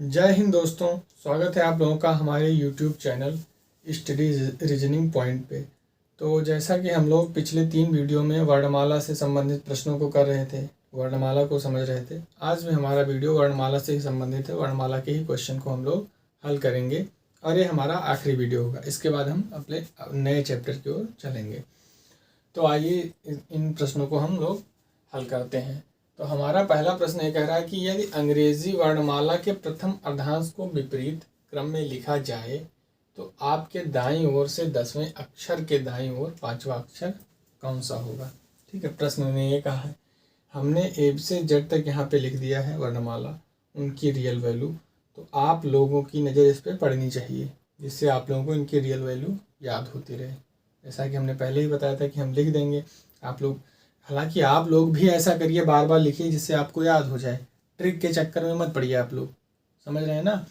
जय हिंद दोस्तों, स्वागत है आप लोगों का हमारे YouTube channel study reasoning point पे। तो जैसा कि हम लोग पिछले 3 वीडियो में वर्णमाला से संबंधित प्रश्नों को कर रहे थे, वर्णमाला को समझ रहे थे। आज भी हमारा वीडियो वर्णमाला से ही संबंधित है, वर्णमाला के ही क्वेश्चन को हम लोग हल करेंगे और ये हमारा आखिरी वीडियो होगा। इसके बाद हम अपने नए चैप्टर की ओर चलेंगे। तो आइए इन प्रश्नों को हम लोग हल करते हैं। तो हमारा पहला प्रश्न ये कह रहा है कि यदि अंग्रेजी वर्णमाला के प्रथम अर्धांश को विपरीत क्रम में लिखा जाए तो आपके दाईं ओर से 10वें अक्षर के दाईं ओर 5वां अक्षर कौन सा होगा। ठीक है, प्रश्न में ये कहा है, हमने ए से जेड तक यहाँ पे लिख दिया है वर्णमाला, उनकी रियल वैल्यू। तो आप लोगों की नज़र इस पर पड़नी चाहिए जिससे आप लोगों को इनकी रियल वैल्यू याद होती रहे। जैसा कि हमने पहले ही बताया था कि हम लिख देंगे, आप लोग हालांकि आप लोग भी ऐसा करिए, बार बार लिखिए जिससे आपको याद हो जाए। ट्रिक के चक्कर में मत पड़िए, आप लोग समझ रहे हैं ना।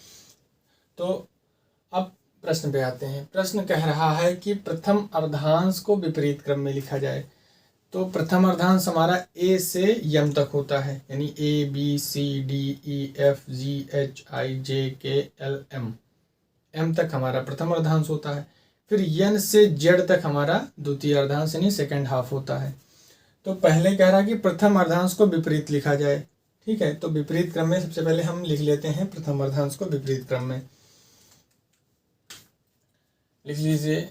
तो अब प्रश्न पे आते हैं। प्रश्न कह रहा है कि प्रथम अर्धांश को विपरीत क्रम में लिखा जाए। तो प्रथम अर्धांश हमारा ए से यम तक होता है, यानी ABCDEFGHIJKLM एम तक हमारा प्रथम अर्धांश होता है। फिर एन से जेड तक हमारा द्वितीय अर्धांश यानी सेकेंड हाफ होता है। तो पहले कह रहा कि प्रथम अर्धांश को विपरीत लिखा जाए। ठीक है, तो विपरीत क्रम में सबसे पहले हम लिख लेते हैं प्रथम अर्धांश को विपरीत क्रम में। लिख लीजिए,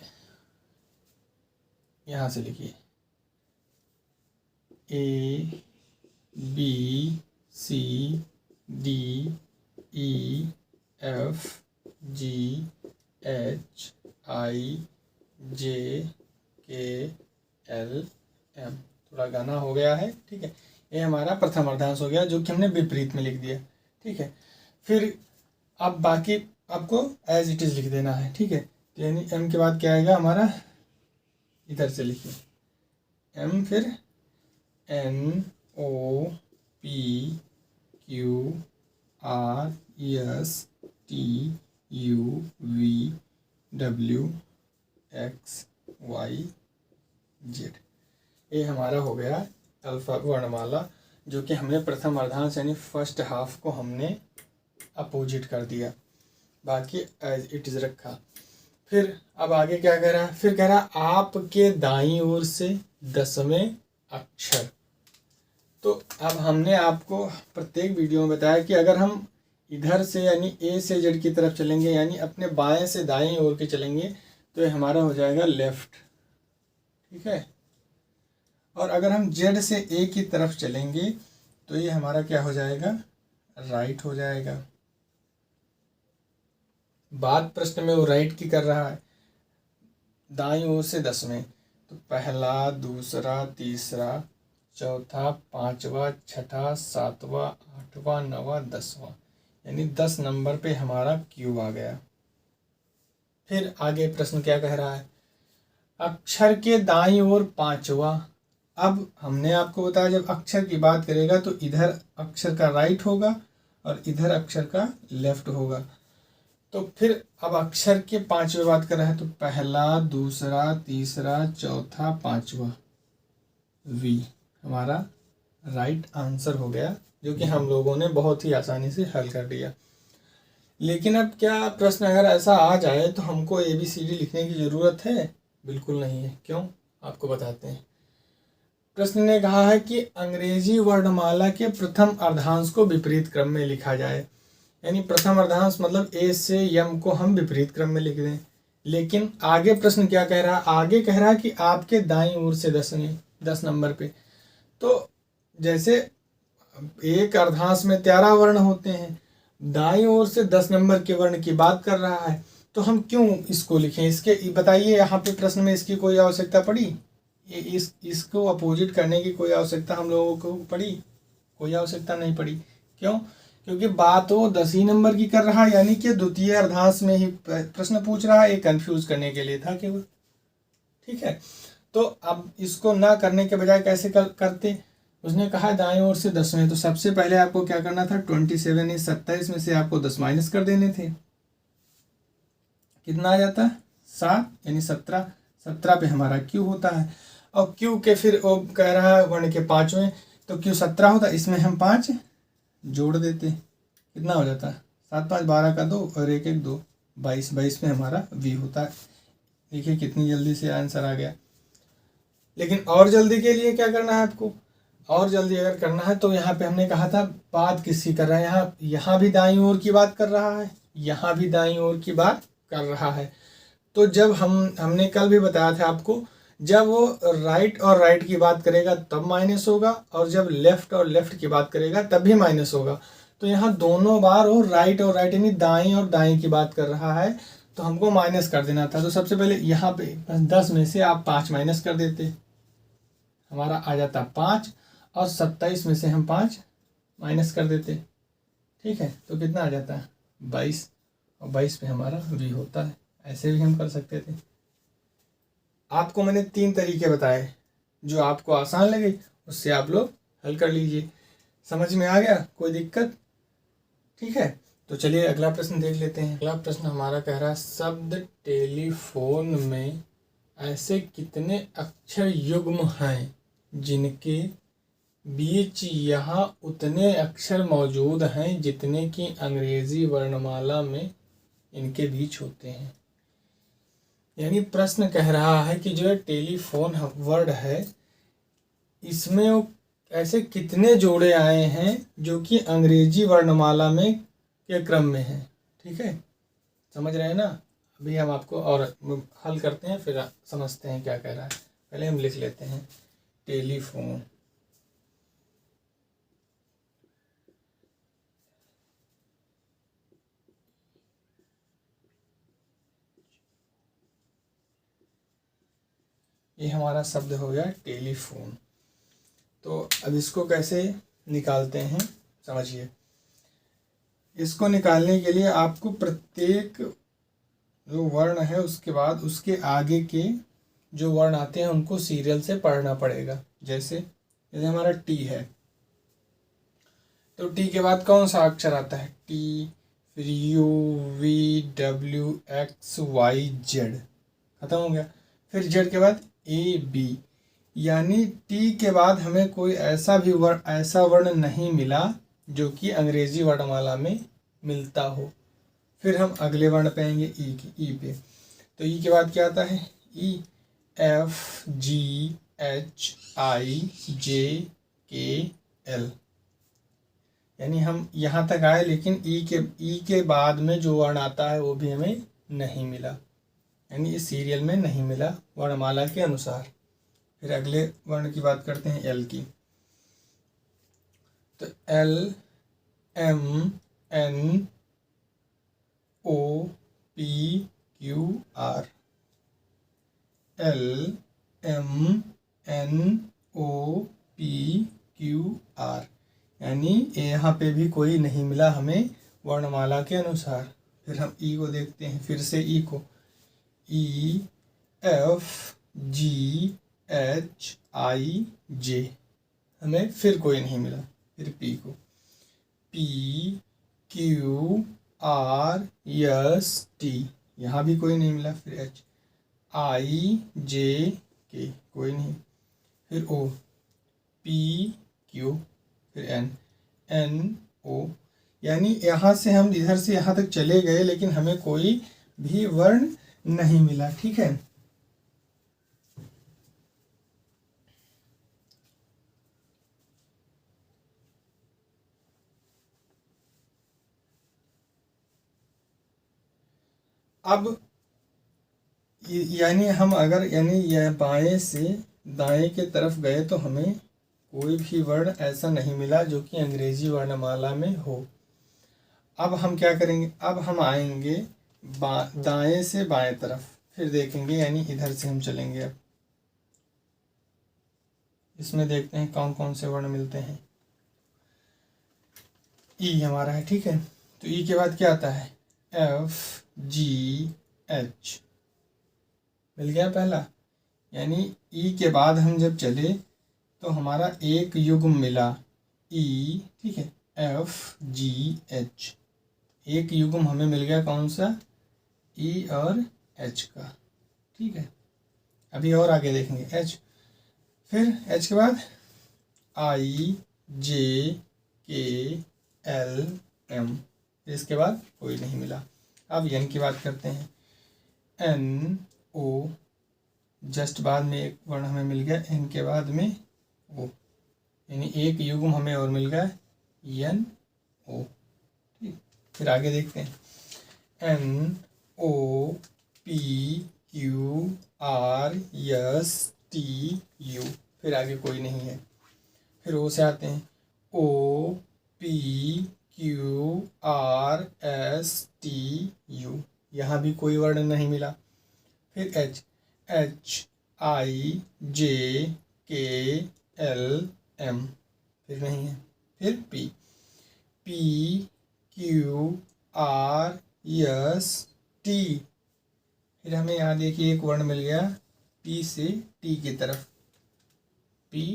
यहां से लिखिए ABCDEFGHIJKLM। थोड़ा गाना हो गया है। ठीक है, ये हमारा प्रथम अर्धांश हो गया जो कि हमने विपरीत में लिख दिया। ठीक है, फिर अब बाकी आपको एज इट इज लिख देना है। ठीक है, तो यानी एम के बाद क्या आएगा हमारा, इधर से लिखिए एम, फिर NOPQRSTUVWXYZ। ये हमारा हो गया अल्फा वर्णमाला जो कि हमने प्रथम अर्धांश यानी फर्स्ट हाफ को हमने अपोजिट कर दिया, बाकी एज इट इज रखा। फिर अब आगे क्या कह रहा है, फिर कह रहा आपके दाईं ओर से 10वें अक्षर। तो अब हमने आपको प्रत्येक वीडियो में बताया कि अगर हम इधर से यानी ए से जेड की तरफ चलेंगे, यानी अपने बाएं से दाएं ओर के चलेंगे, तो ये हमारा हो जाएगा लेफ्ट। ठीक है, और अगर हम जेड से ए की तरफ चलेंगे तो ये हमारा क्या हो जाएगा, राइट हो जाएगा। बात प्रश्न में वो राइट की कर रहा है, दाईं ओर से 10वें। तो पहला, दूसरा, तीसरा, चौथा, पांचवा, छठा, सातवां, आठवां, नवा, 10वां, यानी 10 नंबर पे हमारा क्यू आ गया। फिर आगे प्रश्न क्या कह रहा है, अक्षर के दाईं ओर 5वां। अब हमने आपको बताया जब अक्षर की बात करेगा तो इधर अक्षर का राइट होगा और इधर अक्षर का लेफ्ट होगा। तो फिर अब अक्षर के 5वें बात कर रहा है, तो पहला, दूसरा, तीसरा, चौथा, पांचवा, वी हमारा राइट आंसर हो गया, जो कि हम लोगों ने बहुत ही आसानी से हल कर दिया। लेकिन अब क्या प्रश्न अगर ऐसा आ जाए तो हमको ABCD लिखने की ज़रूरत है? बिल्कुल नहीं है। क्यों, आपको बताते हैं। प्रश्न ने कहा है कि अंग्रेजी वर्णमाला के प्रथम अर्धांश को विपरीत क्रम में लिखा जाए, यानी प्रथम अर्धांश मतलब ए से यम को हम विपरीत क्रम में लिख दें। लेकिन आगे प्रश्न क्या कह रहा है, आगे कह रहा है कि आपके दाईं ओर से 10 नंबर पे। तो जैसे एक अर्धांश में 13 वर्ण होते हैं, दाईं ओर से 10 नंबर के वर्ण की बात कर रहा है, तो हम क्यों इसको लिखें? इसके बताइए, यहाँ पे प्रश्न में इसकी कोई आवश्यकता पड़ी? इसको अपोजिट करने की कोई आवश्यकता हम लोगों को पड़ी? कोई आवश्यकता नहीं पड़ी। क्यों? क्योंकि बात वो 10 ही नंबर की कर रहा है, यानी कि द्वितीय अर्धांश में ही प्रश्न पूछ रहा है, ये कंफ्यूज करने के लिए था केवल। ठीक है, तो अब इसको ना करने के बजाय कैसे करते, उसने कहा दाएं ओर से 10वें। तो सबसे पहले आपको क्या करना था, 27 27 में से आपको 10 माइनस कर देने थे। कितना आ जाता है, 7, यानी 17। 17 पे हमारा क्यू होता है, और क्यू के फिर वो कह रहा है वर्ण के 5वें, तो क्यू 17 होता, इसमें हम 5 जोड़ देते, कितना हो जाता, 7 5 12 का 2 और 1 1 2 22, 22 में हमारा V होता है। देखिए कितनी जल्दी से आंसर आ गया। लेकिन और जल्दी के लिए क्या करना है आपको, और जल्दी अगर करना है तो यहाँ पे हमने कहा था बात किसकी कर रहा है, यहाँ भी दाईं ओर की बात कर रहा है, यहाँ भी दाईं ओर की बात कर रहा है। तो जब हमने कल भी बताया था आपको, जब वो राइट और राइट की बात करेगा तब माइनस होगा, और जब लेफ्ट और लेफ्ट की बात करेगा तब भी माइनस होगा। तो यहाँ दोनों बार वो राइट और राइट यानी दाएं और दाएं की बात कर रहा है, तो हमको माइनस कर देना था। तो सबसे पहले यहाँ पे 10 में से आप 5 माइनस कर देते, हमारा आ जाता 5, और 27 में से हम 5 माइनस कर देते, ठीक है, तो कितना आ जाता है 22, और 22 पे हमारा V होता है। ऐसे भी हम कर सकते थे। आपको मैंने 3 तरीके बताए, जो आपको आसान लगे उससे आप लोग हल कर लीजिए। समझ में आ गया, कोई दिक्कत? ठीक है, तो चलिए अगला प्रश्न देख लेते हैं। अगला प्रश्न हमारा कह रहा है शब्द टेलीफोन में ऐसे कितने अक्षर युग्म हैं जिनके बीच यहाँ उतने अक्षर मौजूद हैं जितने कि अंग्रेजी वर्णमाला में इनके बीच होते हैं। यानी प्रश्न कह रहा है कि जो टेलीफोन वर्ड है इसमें वो ऐसे कितने जोड़े आए हैं जो कि अंग्रेजी वर्णमाला में के क्रम में है। ठीक है, समझ रहे हैं ना? अभी हम आपको और हल करते हैं, फिर समझते हैं क्या कह रहा है। पहले हम लिख लेते हैं टेलीफोन। ये हमारा शब्द हो गया टेलीफोन। तो अब इसको कैसे निकालते हैं समझिए। इसको निकालने के लिए आपको प्रत्येक जो वर्ण है उसके बाद उसके आगे के जो वर्ण आते हैं उनको सीरियल से पढ़ना पड़ेगा। जैसे हमारा टी है, तो टी के बाद कौन सा अक्षर आता है? टी, फिर U, V, W, X, Y, Z, खत्म हो गया। फिर जेड के बाद ए, बी, यानी टी के बाद हमें कोई ऐसा वर्ण नहीं मिला जो कि अंग्रेजी वर्णमाला में मिलता हो। फिर हम अगले वर्ण पे आएंगे ई की, ई पे। तो ई के बाद क्या आता है? ई, एफ, जी, एच, आई, जे, के, एल, यानी हम यहाँ तक आए, लेकिन ई के बाद में जो वर्ण आता है वो भी हमें नहीं मिला, यानी इस सीरियल में नहीं मिला वर्णमाला के अनुसार। फिर अगले वर्ण की बात करते हैं एल की। तो L, M, N, O, P, Q, R, L, M, N, O, P, Q, R, यानी यहाँ पे भी कोई नहीं मिला हमें वर्णमाला के अनुसार। फिर हम ई को देखते हैं, फिर से ई को, ई, एफ, जी, एच, आई, जे, हमें फिर कोई नहीं मिला। फिर पी को, P, Q, R, S, T, यहाँ भी कोई नहीं मिला। फिर एच, आई, जे, के, कोई नहीं। फिर ओ, पी, क्यू, फिर एन, एन, ओ, यानी यहाँ से हम इधर से यहाँ तक चले गए लेकिन हमें कोई भी वर्ण नहीं मिला। ठीक है, अब यानी हम अगर यह बाएं से दाएं के तरफ गए तो हमें कोई भी वर्ण ऐसा नहीं मिला जो कि अंग्रेजी वर्णमाला में हो। अब हम क्या करेंगे? अब हम आएंगे दाएं से बाएं तरफ, फिर देखेंगे, यानी इधर से हम चलेंगे। अब इसमें देखते हैं कौन कौन से वर्ण मिलते हैं। ई हमारा है, ठीक है, तो ई के बाद क्या आता है? एफ, जी, एच, मिल गया पहला। यानी ई के बाद हम जब चले तो हमारा एक युग्म मिला ई, ठीक है, एफ, जी, एच, एक युग्म हमें मिल गया, कौन सा? ई और एच का। ठीक है, अभी और आगे देखेंगे एच, फिर एच के बाद आई, जे, के, एल, एम, फिर इसके बाद कोई नहीं मिला। अब एन की बात करते हैं। एन ओ, जस्ट बाद में एक वर्ण हमें मिल गया, एन के बाद में ओ, यानी एक युग्म हमें और मिल गया एन ओ। ठीक, फिर आगे देखते हैं। N O P Q R S T U, फिर आगे कोई नहीं है। फिर ओ से आते हैं। O P Q R S T U, यहाँ भी कोई वर्ण नहीं मिला। फिर एच, एच आई जे के एल एम, फिर नहीं है। फिर P, P Q R S T, फिर हमें यहाँ देखिए एक वर्ण मिल गया पी से टी की तरफ, P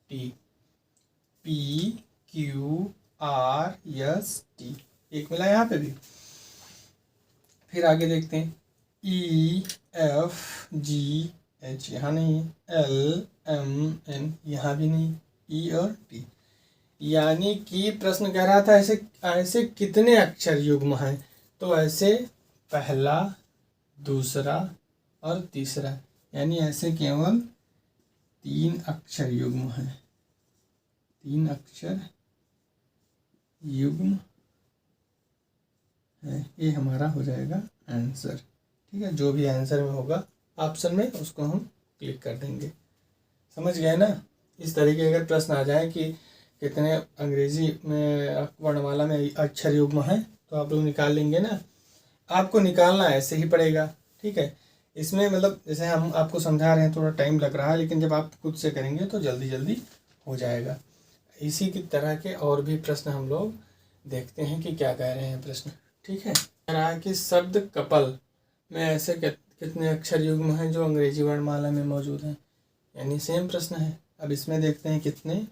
T, P Q R S T, एक मिला यहाँ पे भी। फिर आगे देखते हैं। ई एफ जी एच, यहाँ नहीं है। एल एम एन, यहाँ भी नहीं। ई और टी, यानी कि प्रश्न कह रहा था ऐसे ऐसे कितने अक्षर युग्म हैं, तो ऐसे पहला, दूसरा और तीसरा, यानी ऐसे केवल 3 अक्षर युग्म हैं। 3 अक्षर युग्म है, ये हमारा हो जाएगा आंसर। ठीक है, जो भी आंसर में होगा ऑप्शन में उसको हम क्लिक कर देंगे। समझ गए ना। इस तरीके अगर प्रश्न आ जाए कि कितने अंग्रेजी में वर्णमाला में अक्षर युग्म हैं, तो आप लोग निकाल लेंगे ना। आपको निकालना ऐसे ही पड़ेगा। ठीक है, इसमें मतलब जैसे हम आपको समझा रहे हैं थोड़ा टाइम लग रहा है, लेकिन जब आप खुद से करेंगे तो जल्दी जल्दी हो जाएगा। इसी की तरह के और भी प्रश्न हम लोग देखते हैं कि क्या कह रहे हैं प्रश्न। ठीक है, कह रहा है कि शब्द कपल में ऐसे कितने अक्षर युग्म हैं जो अंग्रेजी वर्णमाला में मौजूद हैं, यानी सेम प्रश्न है। अब इसमें देखते हैं कितने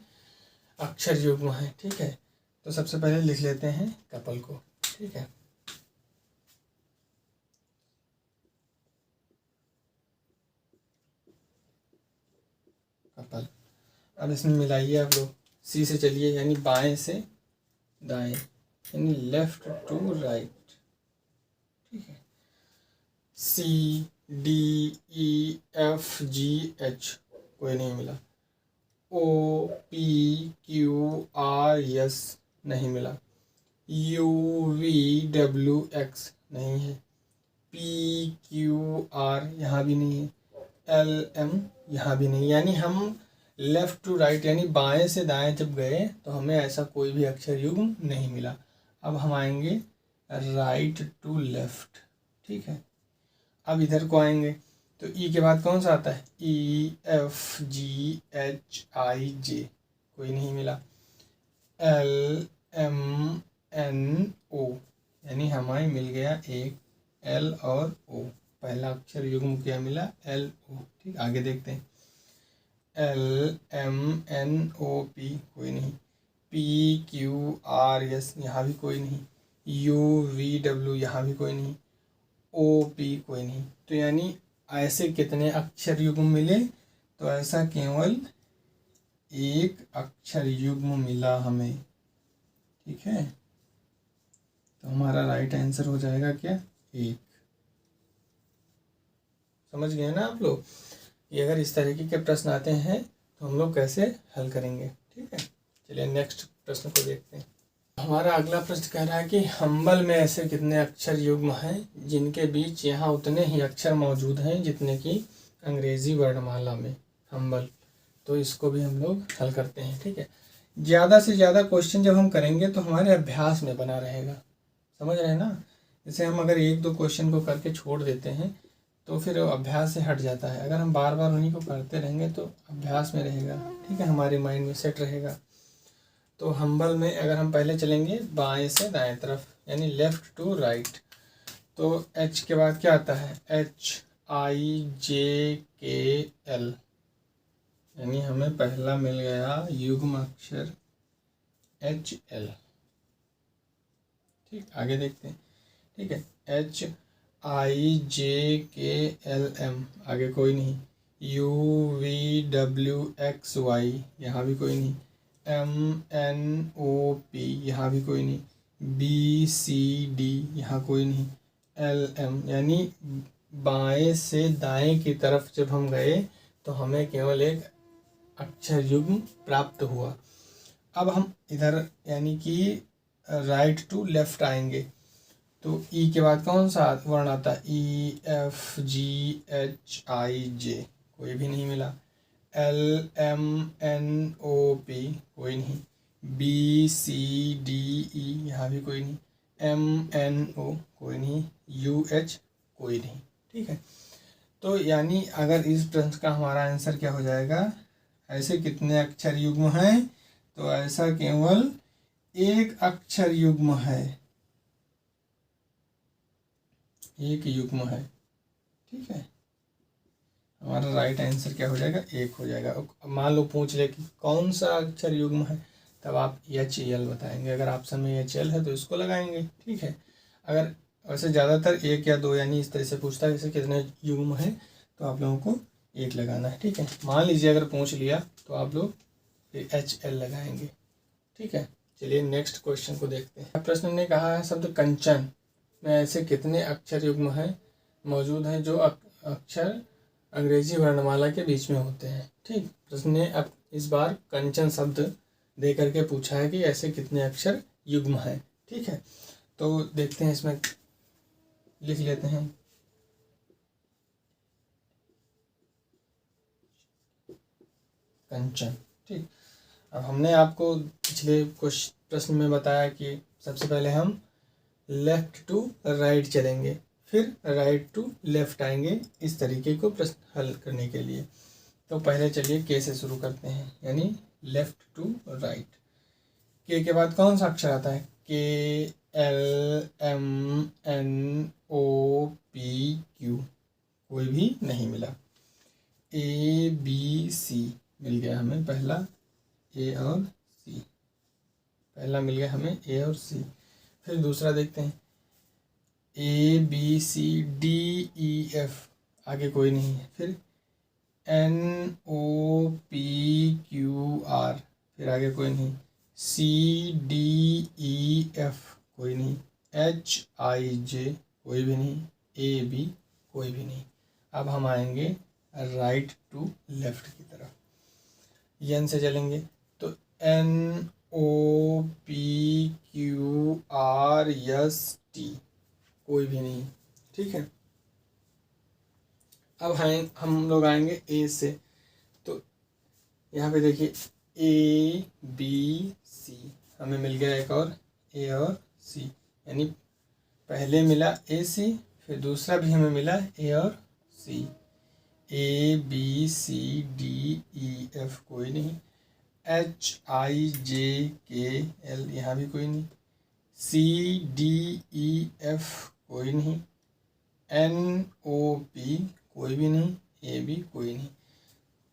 अक्षर युग्म हैं। ठीक है, तो सबसे पहले लिख लेते हैं कपल को। ठीक है, कपल। अब इसमें मिलाइए आप लोग, सी से चलिए, यानी बाएं से दाएं, यानी लेफ्ट टू राइट। ठीक है, C D E F G H, कोई नहीं मिला। O P Q R S, नहीं मिला। यू वी डब्ल्यू एक्स, नहीं है। पी क्यू आर, यहाँ भी नहीं है। एल एम, यहाँ भी नहीं। यानी हम लेफ़्ट टू राइट यानी बाएं से दाएं जब गए तो हमें ऐसा कोई भी अक्षर युग्म नहीं मिला। अब हम आएंगे राइट टू लेफ़्ट। ठीक है, अब इधर को आएंगे तो ई के बाद कौन सा आता है? ई एफ जी एच आई जे, कोई नहीं मिला। एल एम एन ओ, यानी हमें मिल गया एक एल और ओ, पहला अक्षर युग्म क्या मिला? L O. ठीक, आगे देखते हैं। L M N O P, कोई नहीं। पी क्यू आर एस, यहाँ भी कोई नहीं। यू वी डब्ल्यू, यहाँ भी कोई नहीं। ओ पी, कोई नहीं। तो यानी ऐसे कितने अक्षर युग्म मिले? तो ऐसा केवल एक अक्षर युग्म मिला हमें। ठीक है, तो हमारा राइट आंसर हो जाएगा क्या? 1। समझ गए ना आप लोग? ये अगर इस तरीके के प्रश्न आते हैं तो हम लोग कैसे हल करेंगे। ठीक है, चलिए नेक्स्ट प्रश्न को देखते हैं। हमारा अगला प्रश्न कह रहा है कि हम्बल में ऐसे कितने अक्षर युग्म हैं जिनके बीच यहाँ उतने ही अक्षर मौजूद हैं जितने कि अंग्रेजी वर्णमाला में। हम्बल, तो इसको भी हम लोग हल करते हैं। ठीक है, ज़्यादा से ज़्यादा क्वेश्चन जब हम करेंगे तो हमारे अभ्यास में बना रहेगा। समझ रहे हैं ना? जैसे हम अगर 1-2 क्वेश्चन को करके छोड़ देते हैं तो फिर अभ्यास से हट जाता है। अगर हम बार बार उन्हीं को करते रहेंगे तो अभ्यास में रहेगा। ठीक है, हमारे माइंड में सेट रहेगा। तो हम्बल में अगर हम पहले चलेंगे बाएं से दाएं तरफ, यानी लेफ़्ट टू राइट, तो एच के बाद क्या आता है? एच आई जे के एल, यानी हमें पहला मिल गया युग्म अक्षर एच एल। ठीक, आगे देखते हैं। ठीक है, एच आई जे के एल एम, आगे कोई नहीं। U V W X Y, यहाँ भी कोई नहीं। एम एन ओ पी, यहाँ भी कोई नहीं। BCD यहाँ कोई नहीं, LM, यानी बाएं से दाएं की तरफ जब हम गए तो हमें केवल एक अक्षर युग्म प्राप्त हुआ। अब हम इधर यानी कि राइट टू लेफ्ट आएंगे तो ई के बाद कौन सा वर्ण आता है, EFGHIJ, कोई भी नहीं मिला। LMNOP कोई नहीं। BCDE यहाँ भी कोई नहीं। MNO कोई नहीं। UH कोई नहीं। ठीक है, तो यानी अगर इस प्रश्न का हमारा आंसर क्या हो जाएगा, ऐसे कितने अक्षर युग्म हैं, तो ऐसा केवल एक अक्षर युग्म है, एक युग्म है। ठीक है, हमारा राइट आंसर क्या हो जाएगा, एक हो जाएगा। मान लो पूछ ले कि कौन सा अक्षर युग्म है, तब आप HL बताएंगे। अगर ऑप्शन में HL है तो इसको लगाएंगे। ठीक है, अगर वैसे ज़्यादातर एक या दो यानी इस तरह से पूछता है जैसे कितने युग्म है, तो आप लोगों को एक लगाना है। ठीक है, मान लीजिए अगर पूछ लिया तो आप लोग फिर HL लगाएंगे। ठीक है, चलिए नेक्स्ट क्वेश्चन को देखते हैं। प्रश्न ने कहा है शब्द कंचन में ऐसे कितने अक्षर युग्म हैं मौजूद हैं जो अक्षर अंग्रेजी वर्णमाला के बीच में होते हैं। ठीक, प्रश्न ने अब इस बार कंचन शब्द दे करके पूछा है कि ऐसे कितने अक्षर युग्म हैं। ठीक है, तो देखते हैं, इसमें लिख लेते हैं। कंचन। ठीक, अब हमने आपको पिछले कुछ प्रश्न में बताया कि सबसे पहले हम लेफ्ट टू राइट चलेंगे, फिर राइट टू लेफ्ट आएंगे, इस तरीके को प्रश्न हल करने के लिए। तो पहले चलिए के से शुरू करते हैं, यानी लेफ्ट टू राइट। के बाद कौन सा अक्षर आता है, KLMNOPQ, कोई भी नहीं मिला। ABC मिल गया हमें, पहला A और C, पहला मिल गया हमें A और C। फिर दूसरा देखते हैं ABCDEF, आगे कोई नहीं है। फिर NOPQR, फिर आगे कोई नहीं। CDEF कोई नहीं। HIJ कोई भी नहीं। AB कोई भी नहीं। अब हम आएंगे राइट टू लेफ्ट की तरफ, N से चलेंगे तो NOPQRST कोई भी नहीं। ठीक है, अब हम लोग आएंगे A से, तो यहाँ पे देखिए ABC, हमें मिल गया एक और A और C, यानी पहले मिला AC, फिर दूसरा भी हमें मिला A और C। ABCDEF कोई नहीं। HIJKL यहाँ भी कोई नहीं। CDEF कोई नहीं। NOP कोई भी नहीं। AB कोई नहीं।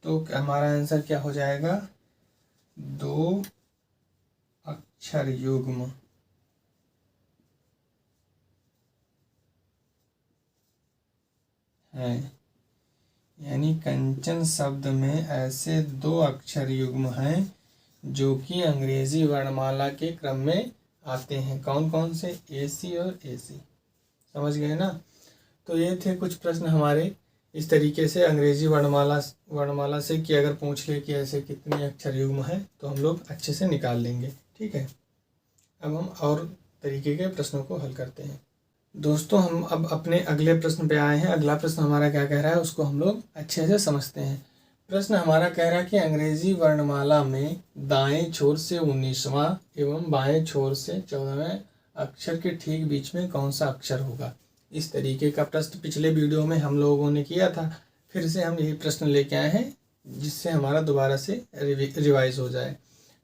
तो हमारा आंसर क्या हो जाएगा, दो अक्षर युग्म है, यानी कंचन शब्द में ऐसे दो अक्षर युग्म हैं जो कि अंग्रेजी वर्णमाला के क्रम में आते हैं। कौन कौन से, AC और AC, समझ गए ना। तो ये थे कुछ प्रश्न हमारे इस तरीके से अंग्रेजी वर्णमाला से कि अगर पूछ ले कि ऐसे कितने अक्षर युग्म हैं तो हम लोग अच्छे से निकाल लेंगे। ठीक है, अब हम और तरीके के प्रश्नों को हल करते हैं। दोस्तों, हम अब अपने अगले प्रश्न पे आए हैं। अगला प्रश्न हमारा क्या कह रहा है उसको हम लोग अच्छे से समझते हैं। प्रश्न हमारा कह रहा है कि अंग्रेजी वर्णमाला में दाएं छोर से 19वां एवं बाएं छोर से 14वें अक्षर के ठीक बीच में कौन सा अक्षर होगा। इस तरीके का प्रश्न पिछले वीडियो में हम लोगों ने किया था, फिर से हम यही प्रश्न लेके आए हैं जिससे हमारा दोबारा से रिवाइज हो जाए।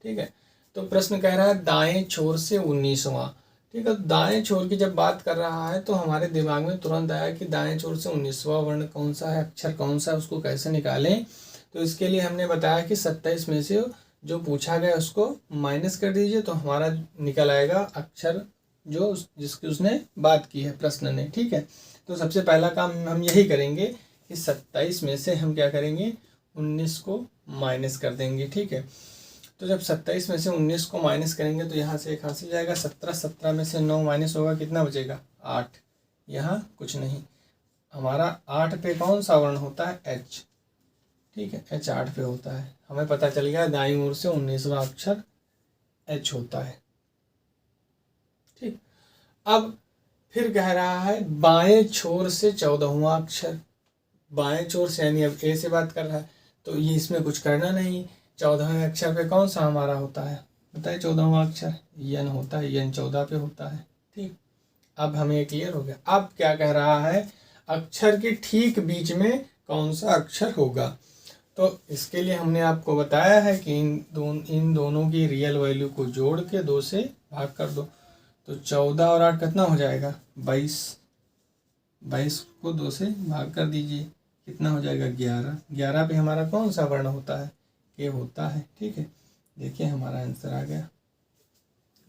ठीक है, तो प्रश्न कह रहा है दाएं छोर से 19वां। ठीक है, दाएं छोर की जब बात कर रहा है तो हमारे दिमाग में तुरंत आया कि दाएं छोर से 19वां वर्ण कौन सा है, अक्षर कौन सा है, उसको कैसे निकालें। तो इसके लिए हमने बताया कि 27 में से जो पूछा गया उसको माइनस कर दीजिए तो हमारा निकल आएगा अक्षर जो जिसकी उसने बात की है प्रश्न ने। ठीक है, तो सबसे पहला काम हम यही करेंगे कि 27 में से हम क्या करेंगे, 19 को माइनस कर देंगे। ठीक है, तो जब 27 में से 19 को माइनस करेंगे तो यहाँ से 1 हासिल जाएगा। 17 में से 9 माइनस होगा, कितना बचेगा? 8। यहाँ कुछ नहीं। हमारा 8 पे कौन सा वर्ण होता है? एच। ठीक है, एच 8 पे होता है। हमें पता चल गया दाईं ओर से 19वां अक्षर एच होता है। ठीक, अब फिर कह रहा है बाएं छोर से 14वां अक्षर। बाएं छोर से यानी अब ए से बात कर रहा है, तो ये इसमें कुछ करना नहीं। 14वें अक्षर पे कौन सा हमारा होता है? बताइए 14वां अक्षर यन होता है, यन 14 पे होता है। ठीक, अब हमें क्लियर हो गया। अब क्या कह रहा है? अक्षर के ठीक बीच में कौन सा अक्षर होगा। तो इसके लिए हमने आपको बताया है कि इन दोनों की रियल वैल्यू को जोड़ के 2 से भाग कर दो। तो 14 और 8 कितना हो जाएगा? 22। 22 को 2 से भाग कर दीजिए, कितना हो जाएगा? 11। 11 पे हमारा कौन सा वर्ण होता है? के होता है। ठीक है, देखिए हमारा आंसर आ गया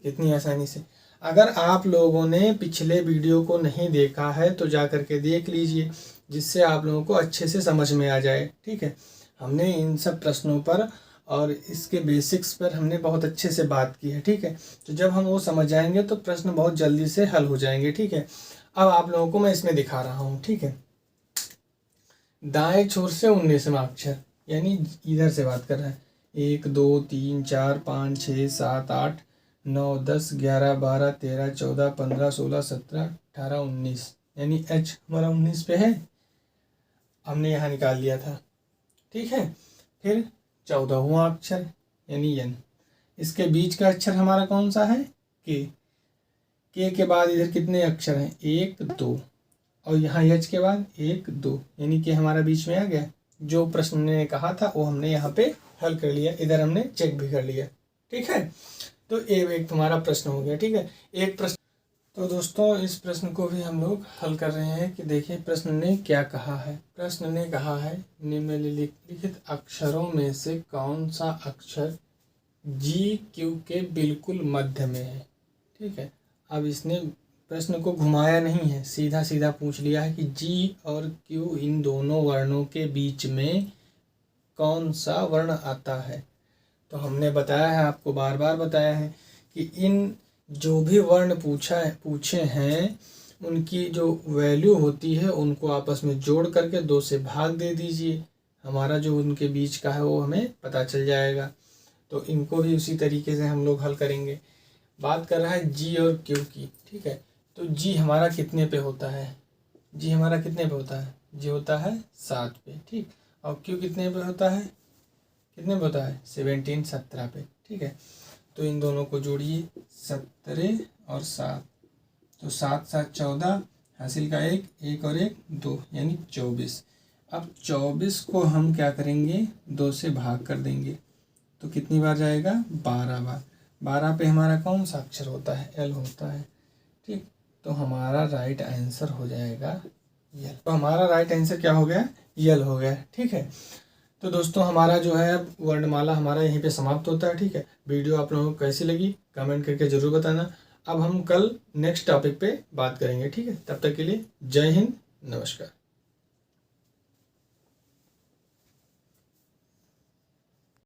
कितनी आसानी से। अगर आप लोगों ने पिछले वीडियो को नहीं देखा है तो जा कर के देख लीजिए, जिससे आप लोगों को अच्छे से समझ में आ जाए। ठीक है, हमने इन सब प्रश्नों पर और इसके बेसिक्स पर हमने बहुत अच्छे से बात की है। ठीक है, तो जब हम वो समझ जाएंगे तो प्रश्न बहुत जल्दी से हल हो जाएंगे। ठीक है, अब आप लोगों को मैं इसमें दिखा रहा हूँ। ठीक है, दाएं छोर से 19वां अक्षर, यानी इधर से बात कर रहा है। 1 2 3 4 5 6 7 8 9 10 11 12 13 14 15 16 17 18 19, यानी एच हमारा 19 पे है, हमने यहाँ निकाल लिया था। ठीक है, फिर 14वां अक्षर यानी यन, इसके बीच का अक्षर हमारा कौन सा है? के के बाद इधर कितने अक्षर हैं? 1 2, और यहाँ एच के बाद 1 2, यानी कि हमारा बीच में आ गया। जो प्रश्न ने कहा था वो हमने यहाँ पे हल कर लिया, इधर हमने चेक भी कर लिया। ठीक है, तो एक तुम्हारा प्रश्न हो गया। ठीक है, एक प्रश्न। तो दोस्तों इस प्रश्न को भी हम लोग हल कर रहे हैं कि देखिए प्रश्न ने क्या कहा है। प्रश्न ने कहा है निम्नलिखित अक्षरों में से कौन सा अक्षर जी क्यू के बिल्कुल मध्य में है। ठीक है, अब इसने प्रश्न को घुमाया नहीं है, सीधा सीधा पूछ लिया है कि जी और क्यू इन दोनों वर्णों के बीच में कौन सा वर्ण आता है। तो हमने बताया है, आपको बार बार बताया है कि इन जो भी वर्ण पूछे हैं उनकी जो वैल्यू होती है उनको आपस में जोड़ करके 2 से भाग दे दीजिए, हमारा जो उनके बीच का है वो हमें पता चल जाएगा। तो इनको भी उसी तरीके से हम लोग हल करेंगे। बात कर रहा है जी और क्यू की। ठीक है, तो जी हमारा कितने पे होता है? जी हमारा कितने पे होता है? जी होता है 7 पे। ठीक, और क्यू कितने पे होता है? कितने पे होता है? 17 पे। ठीक है, तो इन दोनों को जोड़िए, 17 और 7, तो 7 7 14, हासिल का 1 1 और 1 2, यानी 24। अब 24 को हम क्या करेंगे? 2 से भाग कर देंगे, तो कितनी बार जाएगा? 12 बार। 12 पे हमारा कौन सा अक्षर होता है? एल होता है। ठीक, तो हमारा राइट आंसर हो जाएगा यल। तो हमारा राइट आंसर क्या हो गया? यल हो गया। ठीक है, तो दोस्तों हमारा जो है अब वर्णमाला हमारा यहीं पे समाप्त होता है। ठीक है, वीडियो आप लोगों को कैसी लगी कमेंट करके ज़रूर बताना। अब हम कल नेक्स्ट टॉपिक पे बात करेंगे। ठीक है, तब तक के लिए जय हिंद, नमस्कार।